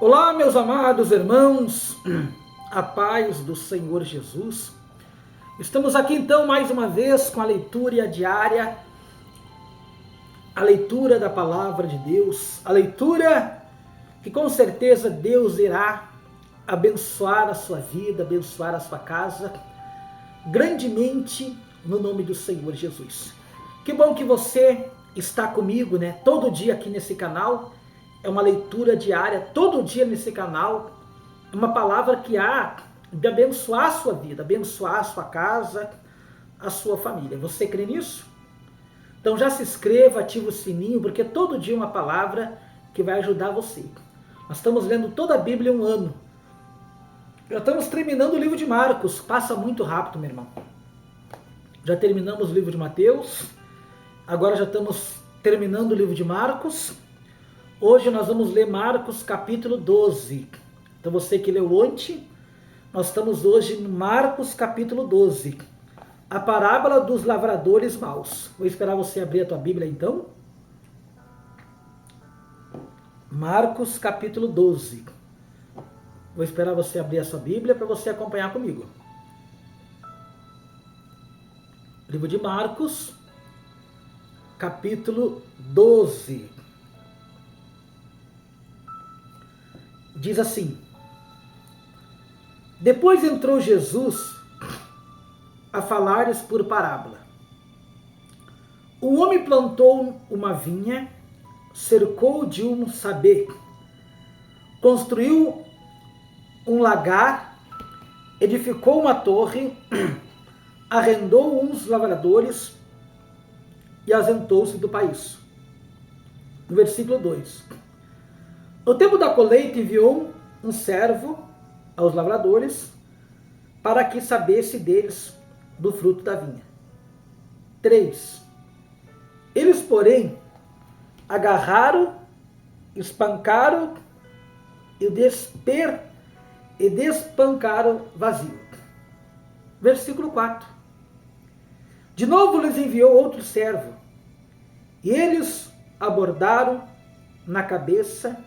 Olá, meus amados irmãos, a paz do Senhor Jesus. Estamos aqui então mais uma vez com a leitura diária, a leitura da palavra de Deus, a leitura que com certeza Deus irá abençoar a sua vida, abençoar a sua casa, grandemente no nome do Senhor Jesus. Que bom que você está comigo, né? Todo dia aqui nesse canal. É uma leitura diária, todo dia nesse canal, uma palavra que há de abençoar a sua vida, abençoar a sua casa, a sua família. Você crê nisso? Então já se inscreva, ativa o sininho, porque todo dia uma palavra que vai ajudar você. Nós estamos lendo toda a Bíblia em um ano. Já estamos terminando o livro de Marcos, passa muito rápido, meu irmão. Já terminamos o livro de Mateus, agora já estamos terminando o livro de Marcos. Hoje nós vamos ler Marcos capítulo 12. Então você que leu ontem, nós estamos hoje em Marcos capítulo 12. A parábola dos lavradores maus. Vou esperar você abrir a tua Bíblia então. Marcos capítulo 12. Vou esperar você abrir a sua Bíblia para você acompanhar comigo. Livro de Marcos, capítulo 12. Diz assim: Depois entrou Jesus a falar-lhes por parábola. O homem plantou uma vinha, cercou de um saber, construiu um lagar, edificou uma torre, arrendou uns lavradores e ausentou-se do país. No versículo 2. No tempo da colheita enviou um servo aos lavradores para que sabesse deles do fruto da vinha. 3. Eles, porém, agarraram, espancaram e despancaram vazio. Versículo 4. De novo lhes enviou outro servo, e eles abordaram na cabeça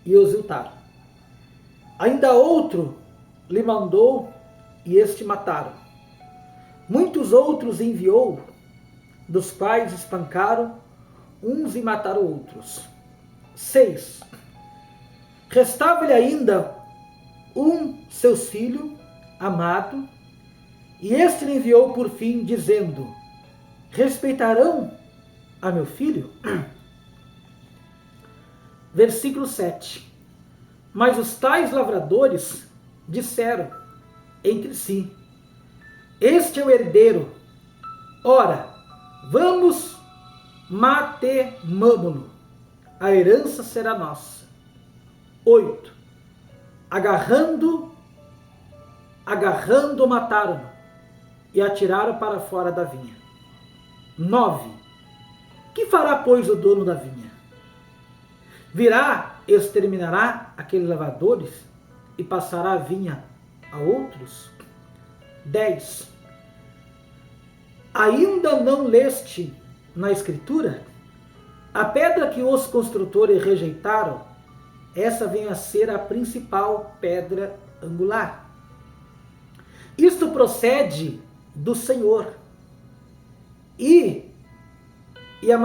e os iltaram. Ainda outro lhe mandou, e este mataram. Muitos outros enviou, dos quais espancaram uns e mataram outros. 6. Restava-lhe ainda seu filho amado, e este lhe enviou por fim, dizendo: respeitarão a meu filho? Versículo 7. Mas os tais lavradores disseram entre si: este é o herdeiro, ora, vamos matemamo-lo, a herança será nossa. 8. Agarrando, mataram-no e atiraram para fora da vinha. 9. Que fará, pois, o dono da vinha? Virá, exterminará aqueles lavradores e passará a vinha a outros? 10. Ainda não leste na Escritura? A pedra que os construtores rejeitaram, essa vem a ser a principal pedra angular. Isto procede do Senhor e é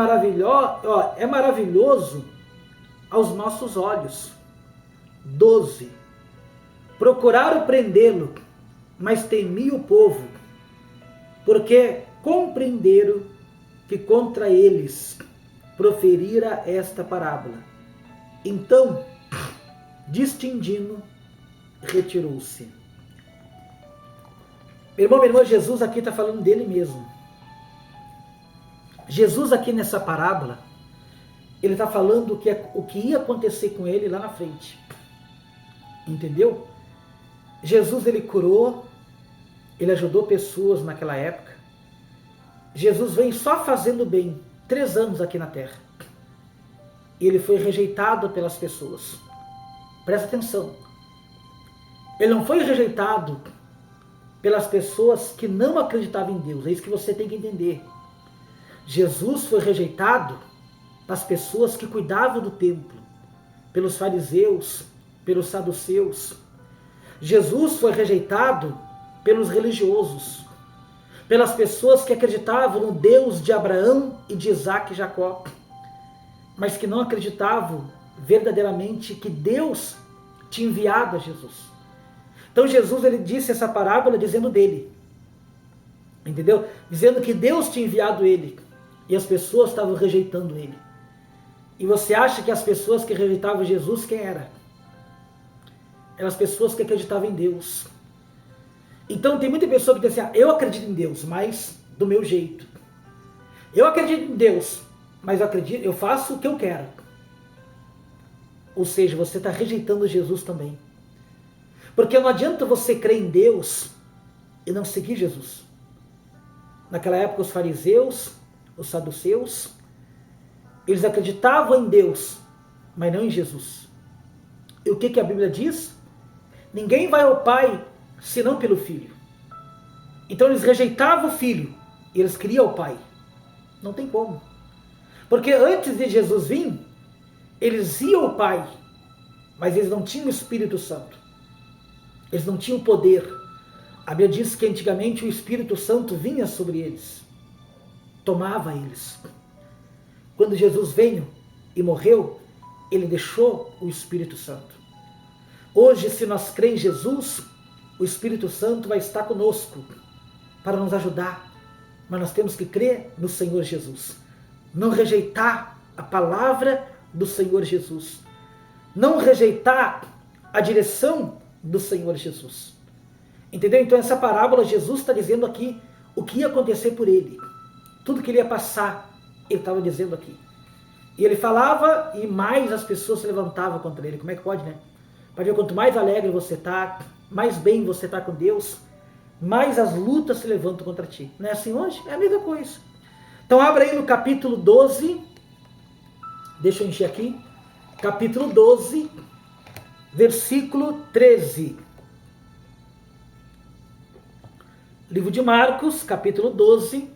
maravilhoso aos nossos olhos. 12. Procuraram prendê-lo, mas temia o povo, porque compreenderam que contra eles proferira esta parábola. Então, distinguindo, retirou-se. Meu irmão, minha irmã, Jesus aqui está falando dele mesmo. Jesus aqui nessa parábola, ele está falando o que ia acontecer com ele lá na frente. Entendeu? Jesus, ele curou, ele ajudou pessoas naquela época. Jesus vem só fazendo bem, 3 anos aqui na terra. E ele foi rejeitado pelas pessoas. Presta atenção. Ele não foi rejeitado pelas pessoas que não acreditavam em Deus. É isso que você tem que entender. Jesus foi rejeitado das pessoas que cuidavam do templo, pelos fariseus, pelos saduceus. Jesus foi rejeitado pelos religiosos, pelas pessoas que acreditavam no Deus de Abraão e de Isaac e Jacó, mas que não acreditavam verdadeiramente que Deus tinha enviado a Jesus. Então Jesus, ele disse essa parábola dizendo dele, entendeu? Dizendo que Deus tinha enviado ele e as pessoas estavam rejeitando ele. E você acha que as pessoas que rejeitavam Jesus, quem era? Eram as pessoas que acreditavam em Deus. Então tem muita pessoa que diz assim, eu acredito em Deus, mas do meu jeito. Eu acredito em Deus, mas eu faço o que eu quero. Ou seja, você está rejeitando Jesus também. Porque não adianta você crer em Deus e não seguir Jesus. Naquela época os fariseus, os saduceus, eles acreditavam em Deus, mas não em Jesus. E o que a Bíblia diz? Ninguém vai ao Pai senão pelo Filho. Então eles rejeitavam o Filho e eles queriam o Pai. Não tem como. Porque antes de Jesus vir, eles iam ao Pai, mas eles não tinham o Espírito Santo. Eles não tinham poder. A Bíblia diz que antigamente o Espírito Santo vinha sobre eles, tomava eles. Quando Jesus veio e morreu, ele deixou o Espírito Santo. Hoje, se nós cremos em Jesus, o Espírito Santo vai estar conosco para nos ajudar. Mas nós temos que crer no Senhor Jesus. Não rejeitar a palavra do Senhor Jesus. Não rejeitar a direção do Senhor Jesus. Entendeu? Então essa parábola, Jesus está dizendo aqui o que ia acontecer por ele. Tudo que ele ia passar, ele estava dizendo aqui. E ele falava e mais as pessoas se levantavam contra ele. Como é que pode, né? Para ver, quanto mais alegre você está, mais bem você está com Deus, mais as lutas se levantam contra ti. Não é assim hoje? É a mesma coisa. Então abra aí no capítulo 12, deixa eu encher aqui, capítulo 12, versículo 13. Livro de Marcos, capítulo 12,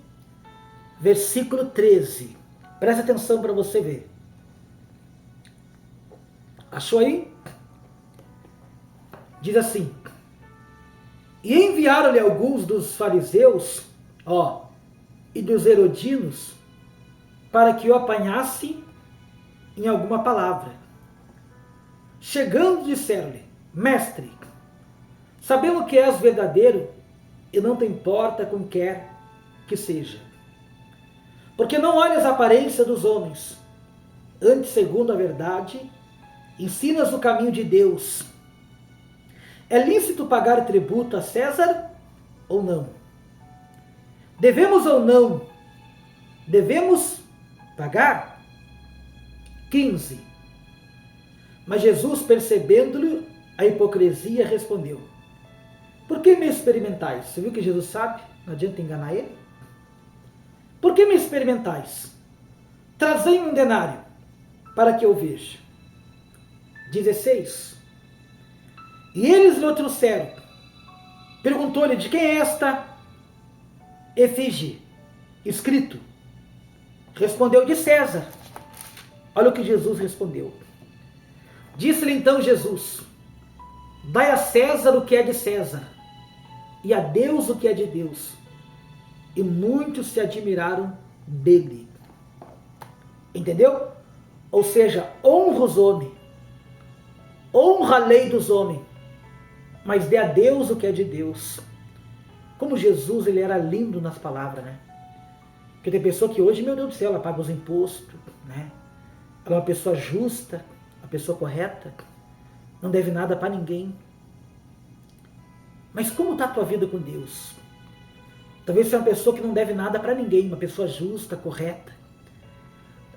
versículo 13. Presta atenção para você ver. Achou aí? Diz assim: e enviaram-lhe alguns dos fariseus, e dos herodinos, para que o apanhasse em alguma palavra. Chegando, disseram-lhe: mestre, sabemos que és verdadeiro e não te importa com quer que seja. Porque não olhas a aparência dos homens, antes, segundo a verdade, ensinas o caminho de Deus. É lícito pagar tributo a César ou não? Devemos ou não? Devemos pagar? 15. Mas Jesus, percebendo-lhe a hipocrisia, respondeu: por que me experimentais? Você viu que Jesus sabe? Não adianta enganar ele. Por que me experimentais? Trazei um denário, para que eu veja. 16. E eles lhe trouxeram. Perguntou-lhe: de quem é esta efígie escrito? Respondeu: de César. Olha o que Jesus respondeu. Disse-lhe então Jesus: dai a César o que é de César, e a Deus o que é de Deus. E muitos se admiraram dele. Entendeu? Ou seja, honra os homens, honra a lei dos homens, mas dê a Deus o que é de Deus. Como Jesus, ele era lindo nas palavras, né? Porque tem pessoa que hoje, meu Deus do céu, ela paga os impostos, né? Ela é uma pessoa justa, uma pessoa correta, não deve nada para ninguém. Mas como está a tua vida com Deus? Talvez você é uma pessoa que não deve nada para ninguém, uma pessoa justa, correta.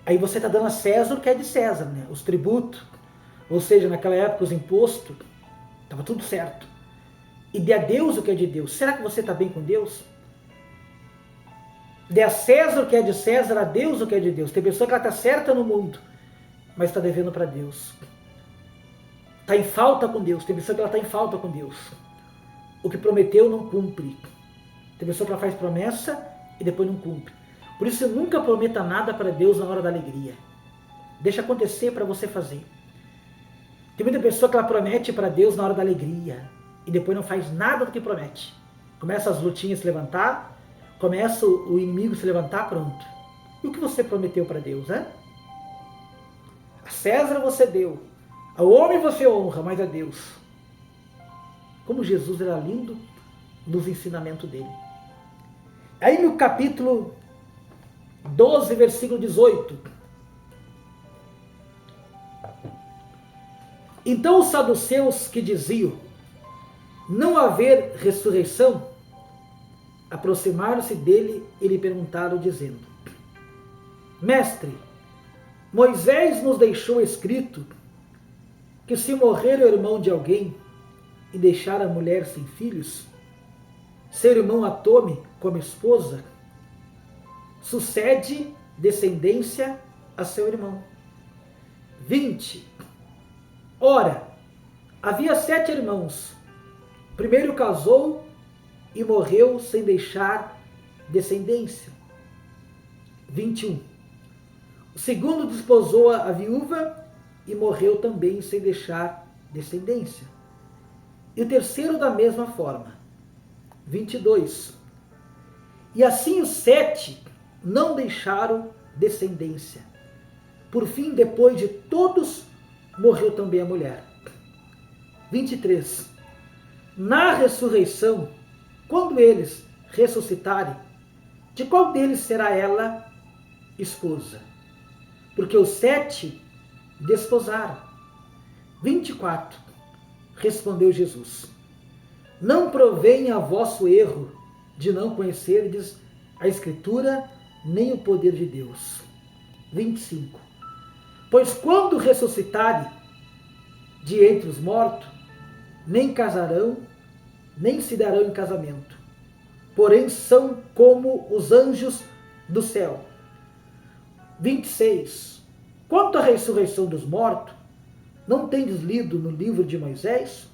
Aí você está dando a César o que é de César, né? Os tributos, ou seja, naquela época os impostos, estava tudo certo. E dê a Deus o que é de Deus. Será que você está bem com Deus? Dê a César o que é de César, a Deus o que é de Deus. Tem pessoa que ela está certa no mundo, mas está devendo para Deus. Está em falta com Deus. Tem pessoa que ela está em falta com Deus. O que prometeu não cumpre. Tem pessoa que ela faz promessa e depois não cumpre. Por isso, nunca prometa nada para Deus na hora da alegria. Deixa acontecer para você fazer. Tem muita pessoa que ela promete para Deus na hora da alegria e depois não faz nada do que promete. Começa as lutinhas a se levantar, começa o inimigo a se levantar, pronto. E o que você prometeu para Deus, né? A César você deu, ao homem você honra, mas a Deus. Como Jesus era lindo nos ensinamentos dele. Aí no capítulo 12, versículo 18. Então os saduceus que diziam não haver ressurreição, aproximaram-se dele e lhe perguntaram, dizendo: Mestre, Moisés nos deixou escrito que se morrer o irmão de alguém e deixar a mulher sem filhos, seu irmão a tome como esposa, sucede descendência a seu irmão. 20. Ora, havia 7 irmãos. O primeiro casou e morreu sem deixar descendência. 21. O segundo desposou a viúva e morreu também sem deixar descendência. E o terceiro da mesma forma. 22. E assim os 7 não deixaram descendência. Por fim, depois de todos, morreu também a mulher. 23. Na ressurreição, quando eles ressuscitarem, de qual deles será ela esposa? Porque os 7 desposaram. 24. Respondeu Jesus: Não provenha vosso erro de não conhecerdes a Escritura nem o poder de Deus. 25. Pois quando ressuscitarem de entre os mortos, nem casarão, nem se darão em casamento, porém são como os anjos do céu. 26. Quanto à ressurreição dos mortos, não tendes lido no livro de Moisés,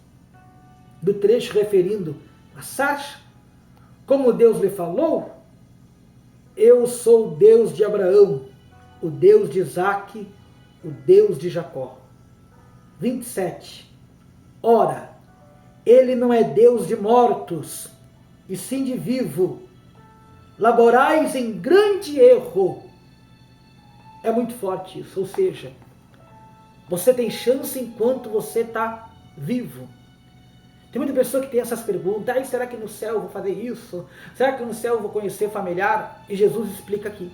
do trecho referindo a Sara, como Deus lhe falou? Eu sou o Deus de Abraão, o Deus de Isaque, o Deus de Jacó. 27. Ora, ele não é Deus de mortos, e sim de vivo. Laborais em grande erro. É muito forte isso, ou seja, você tem chance enquanto você está vivo. Tem muita pessoa que tem essas perguntas: será que no céu eu vou fazer isso? Será que no céu eu vou conhecer familiar? E Jesus explica aqui.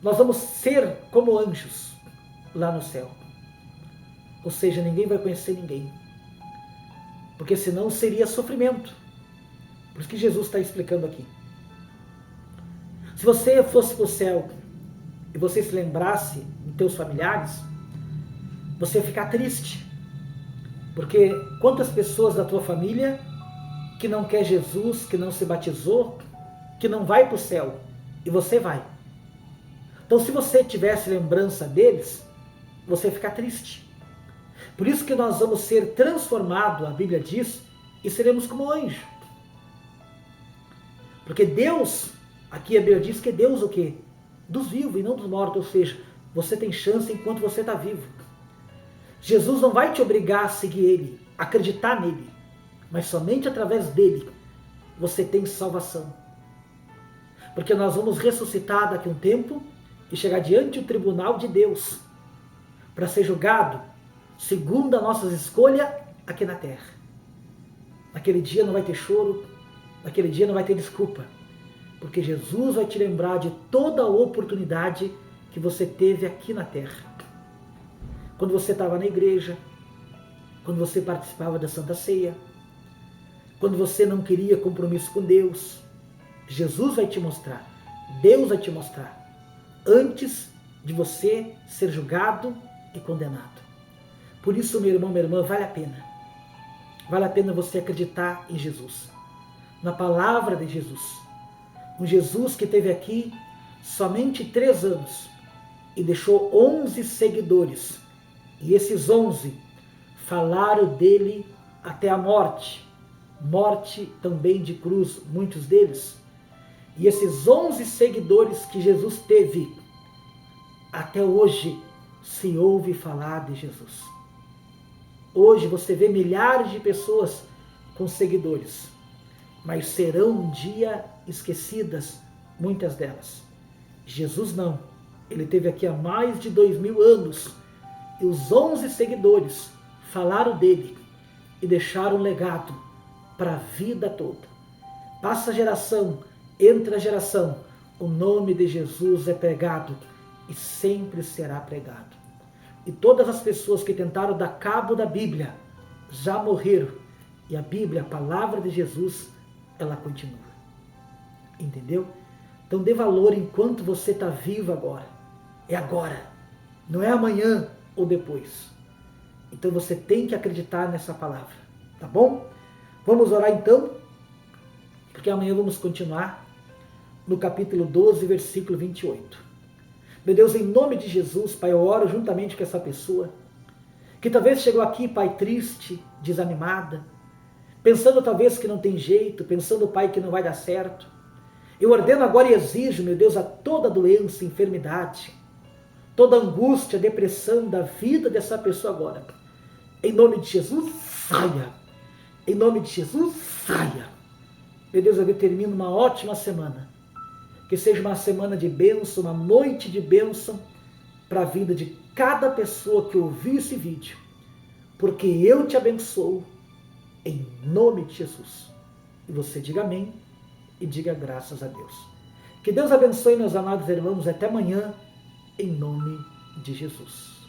Nós vamos ser como anjos lá no céu. Ou seja, ninguém vai conhecer ninguém. Porque senão seria sofrimento. Por isso que Jesus está explicando aqui. Se você fosse para o céu e você se lembrasse dos teus familiares, você ia ficar triste. Porque quantas pessoas da tua família que não quer Jesus, que não se batizou, que não vai para o céu, e você vai. Então se você tivesse lembrança deles, você ia ficar triste. Por isso que nós vamos ser transformados, a Bíblia diz, e seremos como anjo. Porque Deus, aqui a Bíblia diz que é Deus o quê? Dos vivos e não dos mortos, ou seja, você tem chance enquanto você está vivo. Jesus não vai te obrigar a seguir Ele, a acreditar nele, mas somente através dele você tem salvação. Porque nós vamos ressuscitar daqui a um tempo e chegar diante do tribunal de Deus para ser julgado segundo as nossas escolhas aqui na terra. Naquele dia não vai ter choro, naquele dia não vai ter desculpa, porque Jesus vai te lembrar de toda a oportunidade que você teve aqui na terra. Quando você estava na igreja, quando você participava da Santa Ceia, quando você não queria compromisso com Deus, Jesus vai te mostrar, Deus vai te mostrar, antes de você ser julgado e condenado. Por isso, meu irmão, minha irmã, vale a pena. Vale a pena você acreditar em Jesus, na palavra de Jesus. Um Jesus que teve aqui somente 3 anos e deixou 11 seguidores. E esses 11 falaram dele até a morte. Morte também de cruz, muitos deles. E esses 11 seguidores que Jesus teve, até hoje se ouve falar de Jesus. Hoje você vê milhares de pessoas com seguidores, mas serão um dia esquecidas, muitas delas. Jesus não. Ele esteve aqui há mais de 2000 anos e os 11 seguidores falaram dele e deixaram um legado para a vida toda. Passa geração, entra geração, o nome de Jesus é pregado e sempre será pregado. E todas as pessoas que tentaram dar cabo da Bíblia já morreram. E a Bíblia, a palavra de Jesus, ela continua. Entendeu? Então dê valor enquanto você está vivo agora. É agora. Não é amanhã ou depois. Então você tem que acreditar nessa palavra. Tá bom? Vamos orar então? Porque amanhã vamos continuar no capítulo 12, versículo 28. Meu Deus, em nome de Jesus, Pai, eu oro juntamente com essa pessoa que talvez chegou aqui, Pai, triste, desanimada, pensando talvez que não tem jeito, pensando, Pai, que não vai dar certo. Eu ordeno agora e exijo, meu Deus, a toda doença, enfermidade, toda angústia, depressão da vida dessa pessoa agora. Em nome de Jesus, saia. Em nome de Jesus, saia. Meu Deus, eu determino uma ótima semana. Que seja uma semana de bênção, uma noite de bênção para a vida de cada pessoa que ouvir esse vídeo. Porque eu te abençoo em nome de Jesus. E você diga amém e diga graças a Deus. Que Deus abençoe, meus amados irmãos. Até amanhã, em nome de Jesus.